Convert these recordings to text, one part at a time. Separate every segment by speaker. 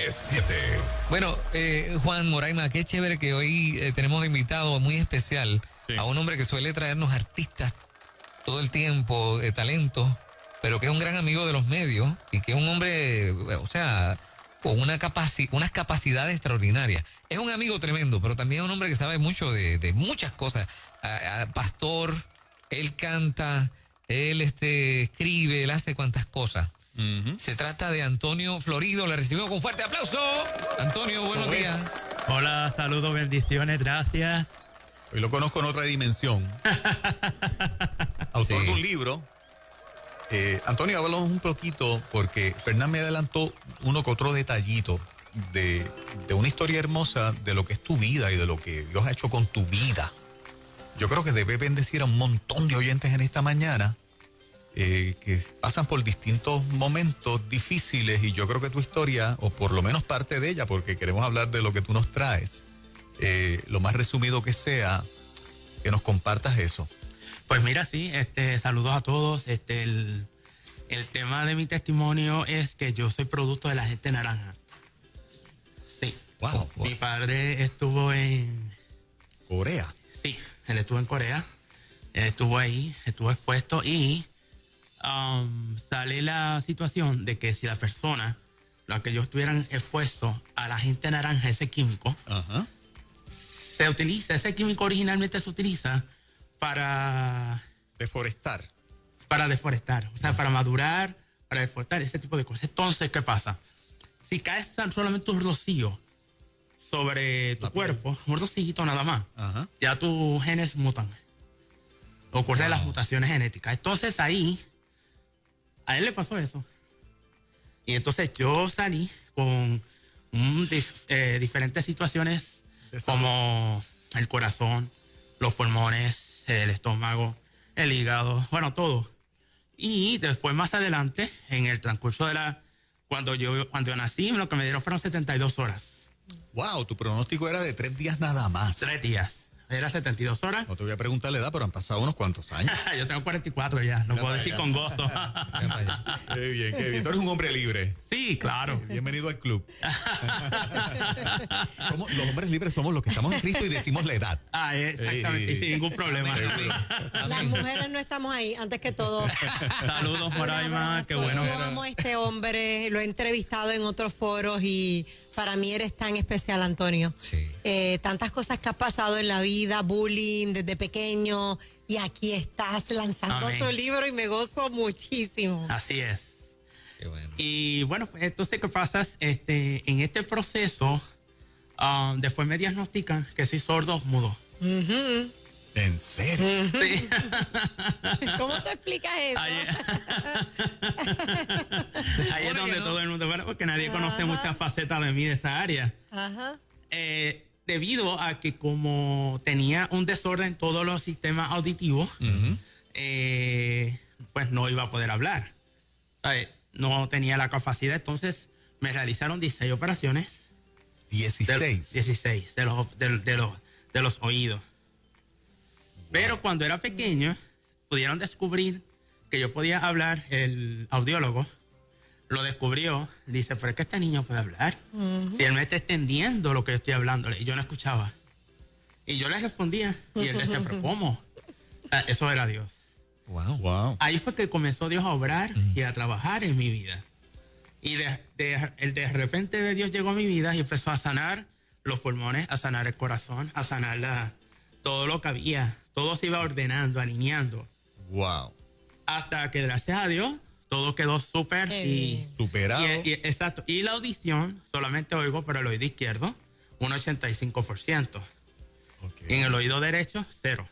Speaker 1: 997.
Speaker 2: Bueno, Juan Moraima, qué chévere que hoy tenemos de invitado muy especial a un hombre que suele traernos artistas todo el tiempo, talento, pero que es un gran amigo de los medios y que es un hombre, o sea, con unas capacidades extraordinarias. Es un amigo tremendo, pero también es un hombre que sabe mucho de muchas cosas. Pastor, él canta, él escribe, él hace cuantas cosas. Se trata de Antonio Florido, le recibimos con fuerte aplauso. Antonio, buenos días.
Speaker 3: Hola, saludos, bendiciones, gracias.
Speaker 4: Hoy lo conozco en otra dimensión. Autor de un libro. Antonio, háblanos un poquito, porque Fernán me adelantó uno que otro detallito de una historia hermosa de lo que es tu vida y de lo que Dios ha hecho con tu vida. Yo creo que debe bendecir a un montón de oyentes en esta mañana que pasan por distintos momentos difíciles, y yo creo que tu historia, o por lo menos parte de ella, porque queremos hablar de lo que tú nos traes, lo más resumido que sea, que nos compartas eso.
Speaker 3: Pues mira, sí, saludos a todos. El tema de mi testimonio es que yo soy producto de la gente naranja. Sí.
Speaker 4: Wow.
Speaker 3: Mi padre estuvo en
Speaker 4: Corea.
Speaker 3: Sí, él estuvo en Corea. Él estuvo ahí, estuvo expuesto y sale la situación de que si la persona, los que ellos estuvieran expuestos a la gente naranja, ese químico, se utiliza, ese químico originalmente se utiliza para
Speaker 4: deforestar.
Speaker 3: Para deforestar, o sea, para madurar, para deforestar, ese tipo de cosas. Entonces, ¿qué pasa? Si caes tan solamente un rocío sobre tu cuerpo, un rocillito nada más, ya tus genes mutan. Ocurren las mutaciones genéticas. Entonces ahí, a él le pasó eso. Y entonces yo salí con diferentes situaciones como el corazón, los pulmones, el estómago, el hígado, bueno, todo. Y después más adelante, en el transcurso de cuando yo nací, lo que me dieron fueron 72 horas.
Speaker 4: Wow, tu pronóstico era de 3 días nada más.
Speaker 3: 3 días. Era 72 horas.
Speaker 4: No te voy a preguntar la edad, pero han pasado unos cuantos años.
Speaker 3: Yo tengo 44 ya, lo puedo decir con gozo.
Speaker 4: Qué bien, qué bien. Tú eres un hombre libre.
Speaker 3: Sí, claro.
Speaker 4: Bienvenido al club. Los hombres libres somos los que estamos en Cristo y decimos la edad.
Speaker 3: Exactamente, y sin ningún problema.
Speaker 5: Las mujeres no estamos ahí, antes que todo.
Speaker 3: Saludos, Moraima, qué bueno.
Speaker 5: Yo amo a este hombre, lo he entrevistado en otros foros y para mí eres tan especial, Antonio.
Speaker 2: Sí.
Speaker 5: Tantas cosas que has pasado en la vida, bullying desde pequeño, y aquí estás lanzando tu libro y me gozo muchísimo.
Speaker 3: Así es.
Speaker 2: Qué bueno.
Speaker 3: Y bueno, pues entonces, ¿qué pasa? En este proceso, después me diagnostican que soy sordo mudo.
Speaker 4: ¿En serio?
Speaker 3: Sí.
Speaker 5: ¿Cómo te explicas eso?
Speaker 3: Ahí es donde todo el mundo, bueno, porque nadie conoce muchas facetas de mí de esa área. Debido a que como tenía un desorden en todos los sistemas auditivos, pues no iba a poder hablar. No tenía la capacidad, entonces me realizaron 16 operaciones.
Speaker 4: 16.
Speaker 3: 16 de los oídos. Pero cuando era pequeño, pudieron descubrir que yo podía hablar. El audiólogo lo descubrió. Dice, pero es que este niño puede hablar. Si él me está extendiendo lo que yo estoy hablándole. Y yo no escuchaba. Y yo le respondía. Y él decía, pero ¿cómo? Eso era Dios.
Speaker 4: Wow.
Speaker 3: Ahí fue que comenzó Dios a obrar y a trabajar en mi vida. Y de repente de Dios llegó a mi vida y empezó a sanar los pulmones, a sanar el corazón, a sanar todo lo que había. Todo se iba ordenando, alineando.
Speaker 4: Wow.
Speaker 3: Hasta que, gracias a Dios, todo quedó súper y
Speaker 4: superado.
Speaker 3: Exacto. Y la audición, solamente oigo por el oído izquierdo, un 85%. En el oído derecho, 0.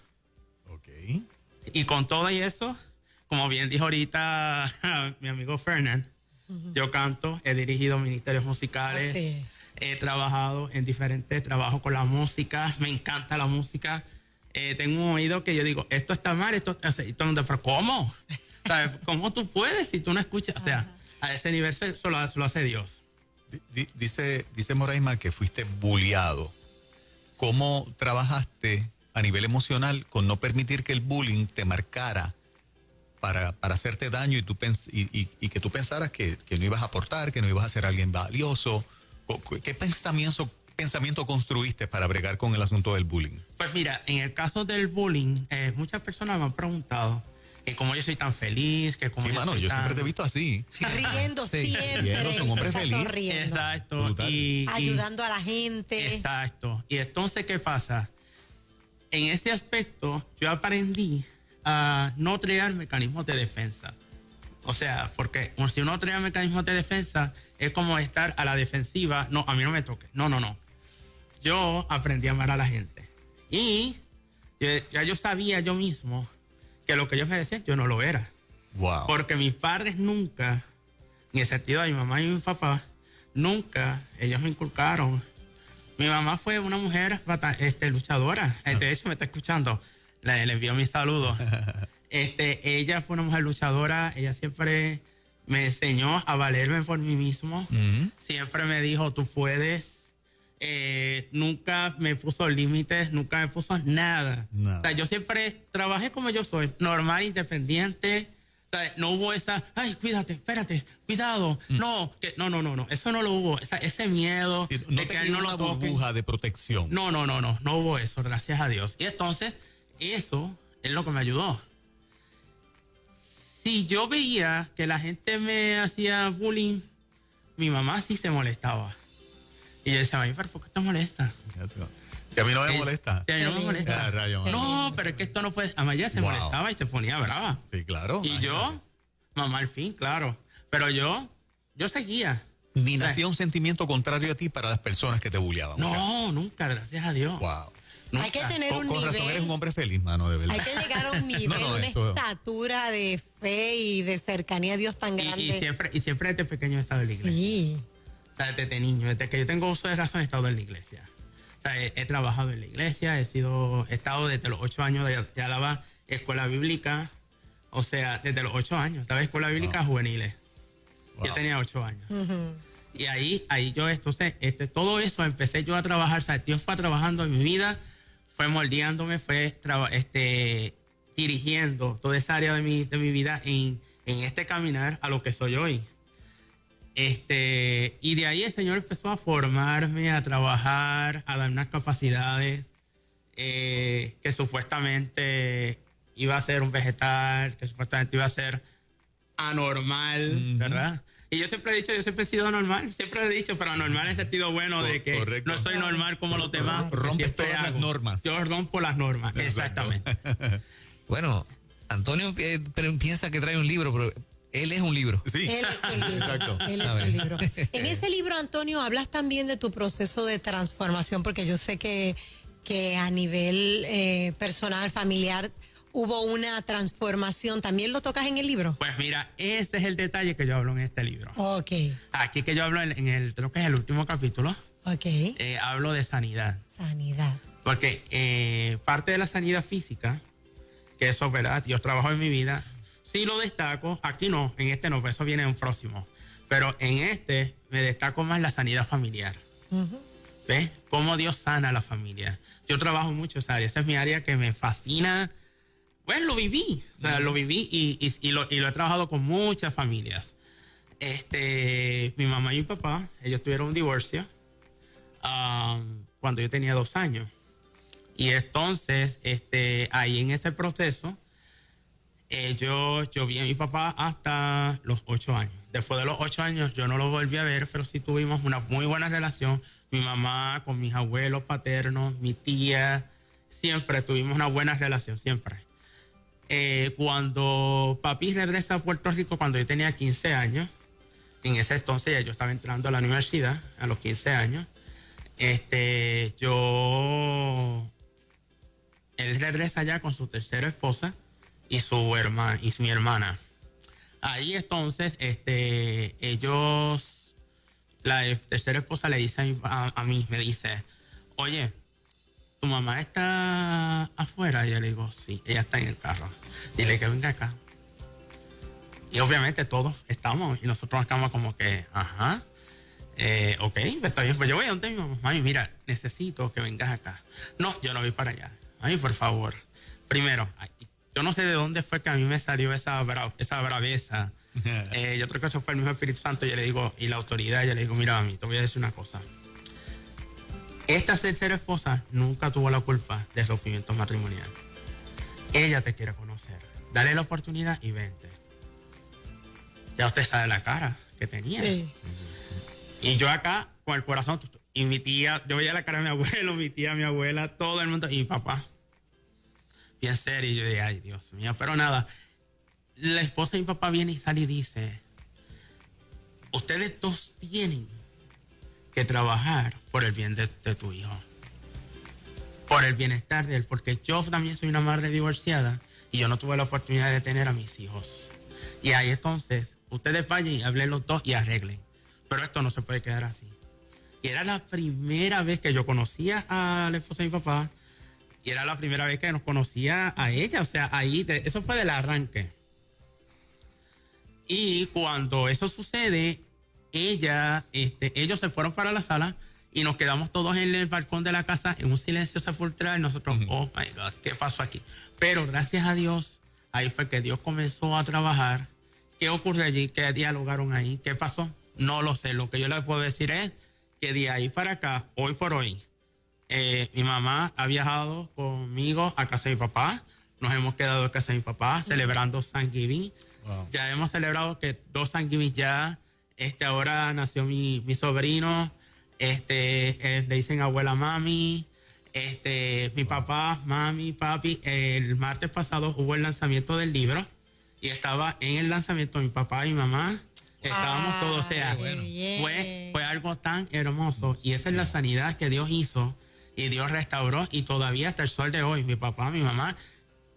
Speaker 3: Y con todo y eso, como bien dijo ahorita mi amigo Fernán, yo canto, he dirigido ministerios musicales, he trabajado en diferentes trabajos con la música, me encanta la música. Tengo un oído que yo digo, esto está mal, esto está así. Pero ¿cómo? ¿Sabes? ¿Cómo tú puedes si tú no escuchas? O sea, a ese nivel solo lo hace Dios.
Speaker 4: Dice Moraima que fuiste bulleado. ¿Cómo trabajaste a nivel emocional con no permitir que el bullying te marcara para hacerte daño y que tú pensaras que no ibas a aportar, que no ibas a ser alguien valioso? ¿Qué pensamiento construiste para bregar con el asunto del bullying?
Speaker 3: Pues mira, en el caso del bullying, muchas personas me han preguntado que cómo yo soy tan feliz, que cómo
Speaker 4: Sí, mano, yo siempre te he visto así.
Speaker 5: Riendo siempre.
Speaker 4: Riéndose, un hombre
Speaker 5: está
Speaker 4: feliz.
Speaker 5: sonriendo.
Speaker 3: Exacto.
Speaker 5: Ayudando a la gente.
Speaker 3: Exacto. Y entonces, ¿qué pasa? En ese aspecto, yo aprendí a no crear mecanismos de defensa. O sea, porque si uno crea mecanismos de defensa, es como estar a la defensiva. No, a mí no me toque. No. Yo aprendí a amar a la gente. Y ya yo sabía yo mismo que lo que ellos me decían, yo no lo era.
Speaker 4: Wow.
Speaker 3: Porque mis padres nunca, en el sentido de mi mamá y mi papá, nunca ellos me inculcaron. Mi mamá fue una mujer luchadora. De hecho, me está escuchando. Le envío mis saludos. Ella fue una mujer luchadora. Ella siempre me enseñó a valerme por mí mismo. Siempre me dijo, tú puedes. Nunca me puso límites, nunca me puso nada. O sea, yo siempre trabajé como yo soy, normal, independiente. O sea, no hubo esa, ay, cuídate, espérate, cuidado. No, eso no lo hubo. Ese miedo
Speaker 4: No
Speaker 3: de
Speaker 4: te
Speaker 3: que él
Speaker 4: creó
Speaker 3: no
Speaker 4: una
Speaker 3: lo toque.
Speaker 4: burbuja de protección.
Speaker 3: No hubo eso, gracias a Dios. Y entonces, eso es lo que me ayudó. Si yo veía que la gente me hacía bullying, mi mamá sí se molestaba. Y yo decía, ¿por qué te molesta?
Speaker 4: Si a mí no me molesta.
Speaker 3: Si a mí no me molesta. No, pero es que esto no fue. Amaya se molestaba y se ponía brava.
Speaker 4: Sí, claro.
Speaker 3: Y yo, mamá al fin, claro. Pero yo seguía.
Speaker 4: Ni nacía un sentimiento contrario a ti para las personas que te bulleaban.
Speaker 3: No, nunca, gracias a Dios.
Speaker 4: Wow.
Speaker 3: Nunca.
Speaker 5: Hay que tener un
Speaker 4: Con razón
Speaker 5: nivel.
Speaker 4: eres un hombre feliz, mano, de verdad.
Speaker 5: Hay que llegar a un nivel, una estatura de fe y de cercanía a Dios tan grande.
Speaker 3: Y siempre desde pequeño he estado en la iglesia.
Speaker 5: Sí.
Speaker 3: O sea, desde niño, desde que yo tengo uso de razón he estado en la iglesia. O sea, he trabajado en la iglesia, he estado desde los 8 años, ya daba escuela bíblica. O sea, desde los 8 años, estaba en escuela bíblica juveniles. Yo tenía 8 años. Y ahí yo, entonces, todo eso empecé yo a trabajar. O sea, Dios fue trabajando en mi vida, fue moldeándome, fue dirigiendo toda esa área de mi vida en este caminar a lo que soy hoy. Y de ahí el Señor empezó a formarme, a trabajar, a dar unas capacidades que supuestamente iba a ser un vegetal, que supuestamente iba a ser anormal, ¿verdad? Y yo siempre he dicho, yo siempre he sido normal, siempre he dicho, pero anormal en el sentido bueno de que no soy normal como los demás.
Speaker 4: Rompes todas las normas.
Speaker 3: Yo rompo las normas, exactamente.
Speaker 2: Bueno, Antonio piensa que trae un libro, pero él es un libro.
Speaker 4: Sí.
Speaker 5: Él es un libro.
Speaker 4: Exacto.
Speaker 5: Él es un libro. En ese libro, Antonio, hablas también de tu proceso de transformación, porque yo sé que a nivel personal, familiar, hubo una transformación. ¿También lo tocas en el libro?
Speaker 3: Pues mira, ese es el detalle que yo hablo en este libro.
Speaker 5: Ok.
Speaker 3: Aquí que yo hablo creo que es el último capítulo,
Speaker 5: Ok.
Speaker 3: hablo de sanidad.
Speaker 5: Sanidad.
Speaker 3: Porque parte de la sanidad física, que eso, ¿verdad? Yo trabajo en mi vida, sí lo destaco, aquí no, en este no, pues eso viene en un próximo. Pero en este me destaco más la sanidad familiar. ¿Ves? Cómo Dios sana a la familia. Yo trabajo mucho esa área, esa es mi área que me fascina. Pues lo viví, o sea, lo viví y lo he trabajado con muchas familias. Mi mamá y mi papá, ellos tuvieron un divorcio cuando yo tenía 2 años. Y entonces, ahí en ese proceso, yo vi a mi papá hasta los 8 años. Después de los 8 años, yo no lo volví a ver, pero sí tuvimos una muy buena relación. Mi mamá con mis abuelos paternos, mi tía, siempre tuvimos una buena relación, siempre. Cuando papi regresa a Puerto Rico, cuando yo tenía 15 años, en ese entonces ya yo estaba entrando a la universidad, a los 15 años, él regresa allá con su tercera esposa y mi hermana. Ahí entonces, la tercera esposa le dice a mí, me dice, oye, ¿tu mamá está afuera? Y yo le digo, sí, ella está en el carro. Dile que venga acá. Y obviamente todos estamos, y nosotros nos quedamos como que, ajá, ok, está bien, pues yo voy a donde mi mamá. Mami, mira, necesito que vengas acá. No, yo no voy para allá. Mami, por favor. Primero, yo no sé de dónde fue que a mí me salió esa braveza Yo creo que eso fue el mismo Espíritu Santo. Yo le digo, y la autoridad, yo le digo, mira, mami, te voy a decir una cosa. Esta tercera esposa nunca tuvo la culpa de sufrimiento matrimonial. Ella te quiere conocer. Dale la oportunidad y vente. Ya usted sabe la cara que tenía. Sí. Y yo acá, con el corazón, y mi tía, yo veía la cara de mi abuelo, mi tía, mi abuela, todo el mundo, y mi papá. Bien serio, y yo dije, ay, Dios mío, pero nada. La esposa de mi papá viene y sale y dice, ustedes dos tienen que trabajar por el bien de tu hijo, por el bienestar de él, porque yo también soy una madre divorciada y yo no tuve la oportunidad de tener a mis hijos. Y ahí entonces, ustedes vayan y hablen los dos y arreglen. Pero esto no se puede quedar así. Y era la primera vez que yo conocía a la esposa de mi papá y era la primera vez que nos conocía a ella. O sea, ahí, eso fue del arranque. Y cuando eso sucede, ellos se fueron para la sala y nos quedamos todos en el balcón de la casa en un silencio sepulcral. Nosotros, oh my God, ¿qué pasó aquí? Pero gracias a Dios, ahí fue que Dios comenzó a trabajar. ¿Qué ocurrió allí? ¿Qué dialogaron ahí? ¿Qué pasó? No lo sé. Lo que yo les puedo decir es que de ahí para acá, hoy por hoy, mi mamá ha viajado conmigo a casa de mi papá. Nos hemos quedado en casa de mi papá celebrando Thanksgiving. Wow. Ya hemos celebrado que 2 Thanksgiving ya. Ahora nació mi sobrino. Le dicen abuela, mami. Mi papá, mami, papi. El martes pasado hubo el lanzamiento del libro. Y estaba en el lanzamiento mi papá y mi mamá. Estábamos todos, o sea, fue algo tan hermoso. Y esa es la sanidad que Dios hizo y Dios restauró. Y todavía hasta el sol de hoy, mi papá, mi mamá,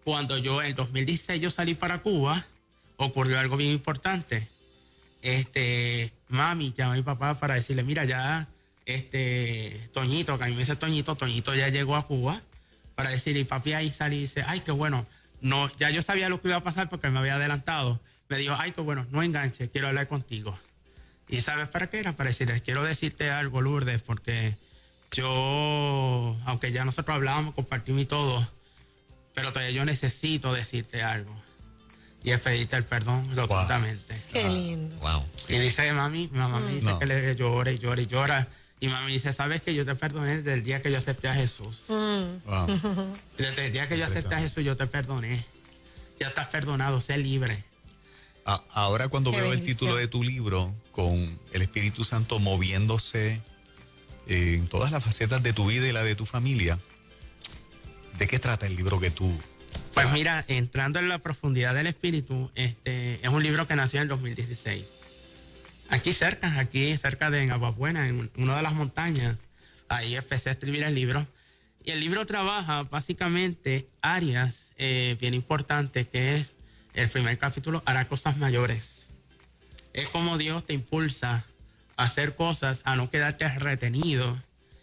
Speaker 3: cuando yo en 2016 yo salí para Cuba, ocurrió algo bien importante. Mami llamó a mi papá para decirle, mira, ya, Toñito, que a mí me dice Toñito ya llegó a Cuba, para decirle, y papi ahí sale y dice, ay, qué bueno, no, ya yo sabía lo que iba a pasar porque me había adelantado. Me dijo, ay, qué bueno, no enganches, quiero hablar contigo. ¿Y sabes para qué era? Para decirles, quiero decirte algo, Lourdes, porque yo, aunque ya nosotros hablábamos, compartimos y todo, pero todavía yo necesito decirte algo. Y es pedirte el perdón totalmente.
Speaker 5: Wow. Qué lindo.
Speaker 2: Wow.
Speaker 3: Y dice, mi mamá me dice que le llora y llora y llora. Y mami dice, ¿sabes que yo te perdoné desde el día que yo acepté a Jesús? Wow. Desde el día que yo acepté a Jesús, yo te perdoné. Ya estás perdonado, sé libre.
Speaker 4: Ahora cuando veo el título de tu libro, con el Espíritu Santo moviéndose en todas las facetas de tu vida y la de tu familia, ¿de qué trata el libro que tú...?
Speaker 3: Pues mira, entrando en la profundidad del Espíritu, es un libro que nació en el 2016. Aquí cerca de Aguabuena, en una de las montañas, ahí empecé a escribir el libro. Y el libro trabaja básicamente áreas bien importantes, que es el primer capítulo, hará cosas mayores. Es como Dios te impulsa a hacer cosas, a no quedarte retenido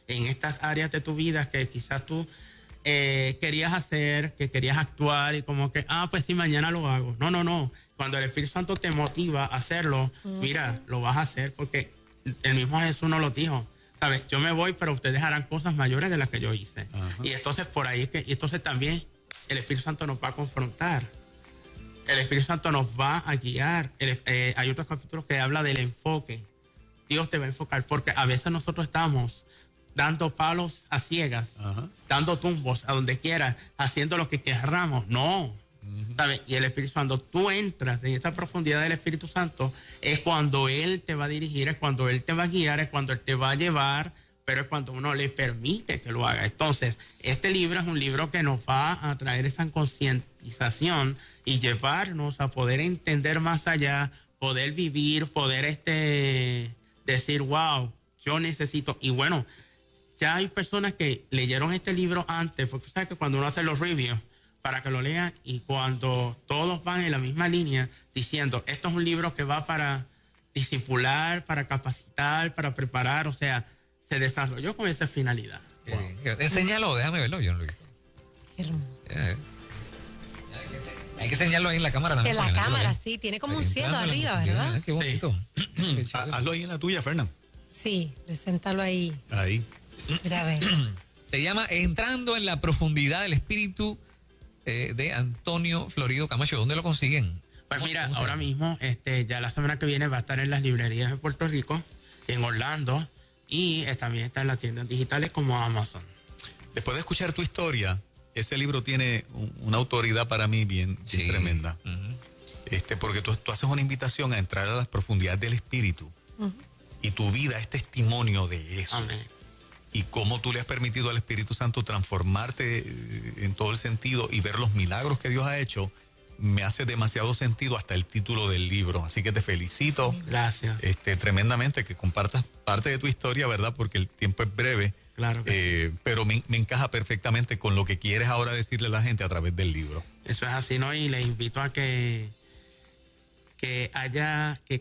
Speaker 3: en estas áreas de tu vida que quizás tú querías hacer, que querías actuar y como que, pues sí, mañana lo hago. No. Cuando el Espíritu Santo te motiva a hacerlo, mira, lo vas a hacer porque el mismo Jesús nos lo dijo. ¿Sabes? Yo me voy, pero ustedes harán cosas mayores de las que yo hice. Y entonces por ahí y entonces también el Espíritu Santo nos va a confrontar. El Espíritu Santo nos va a guiar. Hay otros capítulos que habla del enfoque. Dios te va a enfocar porque a veces nosotros estamos dando palos a ciegas, dando tumbos a donde quiera, haciendo lo que querramos. No. ¿Sabes? Y el Espíritu Santo, tú entras en esa profundidad del Espíritu Santo, es cuando Él te va a dirigir, es cuando Él te va a guiar, es cuando Él te va a llevar, pero es cuando uno le permite que lo haga. Entonces, este libro es un libro que nos va a traer esa concientización y llevarnos a poder entender más allá, poder vivir, poder decir, wow, yo necesito. Y bueno, ya hay personas que leyeron este libro antes, porque sabes que cuando uno hace los reviews, para que lo lean, y cuando todos van en la misma línea diciendo, esto es un libro que va para discipular, para capacitar, para preparar, o sea, se desarrolló con esa finalidad.
Speaker 2: Wow. Enséñalo, déjame verlo, yo no lo he visto.
Speaker 5: Hermoso.
Speaker 2: Hay que enseñarlo ahí en la cámara también.
Speaker 5: En la cámara, sí, tiene como un cielo arriba, ¿verdad?
Speaker 2: Qué bonito.
Speaker 4: Sí. Hazlo ahí en la tuya, Fernán.
Speaker 5: Sí, preséntalo ahí.
Speaker 4: Ahí.
Speaker 5: Mira, a ver.
Speaker 2: Se llama Entrando en la profundidad del espíritu, de Antonio Florido Camacho. ¿Dónde lo consiguen?
Speaker 3: Pues mira,
Speaker 2: ¿Cómo se
Speaker 3: ahora
Speaker 2: llama?
Speaker 3: mismo, ya la semana que viene va a estar en las librerías de Puerto Rico, en Orlando, y también está en las tiendas digitales como Amazon.
Speaker 4: Después de escuchar tu historia, ese libro tiene una autoridad para mí bien
Speaker 2: Sí.
Speaker 4: tremenda.
Speaker 2: Ujú.
Speaker 4: Porque tú haces una invitación a entrar a las profundidades del espíritu. Y tu vida es testimonio de eso.
Speaker 3: Amén.
Speaker 4: Y cómo tú le has permitido al Espíritu Santo transformarte en todo el sentido y ver los milagros que Dios ha hecho, me hace demasiado sentido hasta el título del libro. Así que te felicito
Speaker 3: Gracias.
Speaker 4: tremendamente que compartas parte de tu historia, ¿verdad? Porque el tiempo es breve.
Speaker 3: Claro que
Speaker 4: Pero me encaja perfectamente con lo que quieres ahora decirle a la gente a través del libro.
Speaker 3: Eso es así, ¿no? Y les invito a que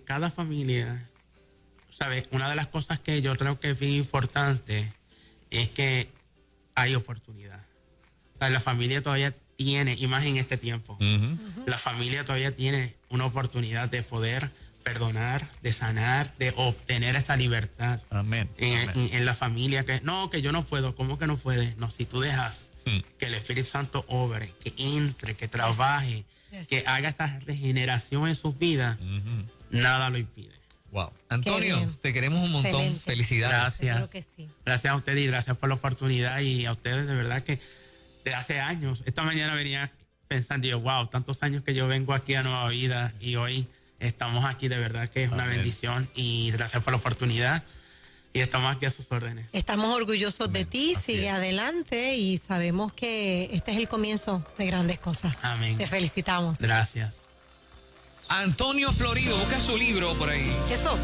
Speaker 3: cada familia, ¿sabes? Una de las cosas que yo creo que es bien importante es que hay oportunidad. O sea, la familia todavía tiene, y más en este tiempo, la familia todavía tiene una oportunidad de poder perdonar, de sanar, de obtener esa libertad.
Speaker 4: Amén.
Speaker 3: En la familia, que yo no puedo. ¿Cómo que no puedes? No, si tú dejas que el Espíritu Santo obre, que entre, que trabaje, que haga esa regeneración en sus vidas, nada lo impide.
Speaker 4: Wow.
Speaker 2: Antonio,
Speaker 5: bien.
Speaker 2: te queremos un montón.
Speaker 5: Excelente.
Speaker 2: Felicidades.
Speaker 3: Gracias.
Speaker 5: Seguro que sí.
Speaker 3: Gracias a ustedes y gracias por la oportunidad, y a ustedes de verdad que de hace años, esta mañana venía pensando yo, wow, tantos años que yo vengo aquí a Nueva Vida y hoy estamos aquí, de verdad que es una
Speaker 4: Amén.
Speaker 3: bendición, y gracias por la oportunidad y estamos aquí a sus órdenes.
Speaker 5: Estamos orgullosos de ti,
Speaker 4: Así
Speaker 5: sigue
Speaker 4: es.
Speaker 5: adelante y sabemos que este es el comienzo de grandes cosas.
Speaker 3: Amén.
Speaker 5: Te felicitamos.
Speaker 3: Gracias.
Speaker 2: Antonio Florido, busca su libro por ahí.
Speaker 5: Eso.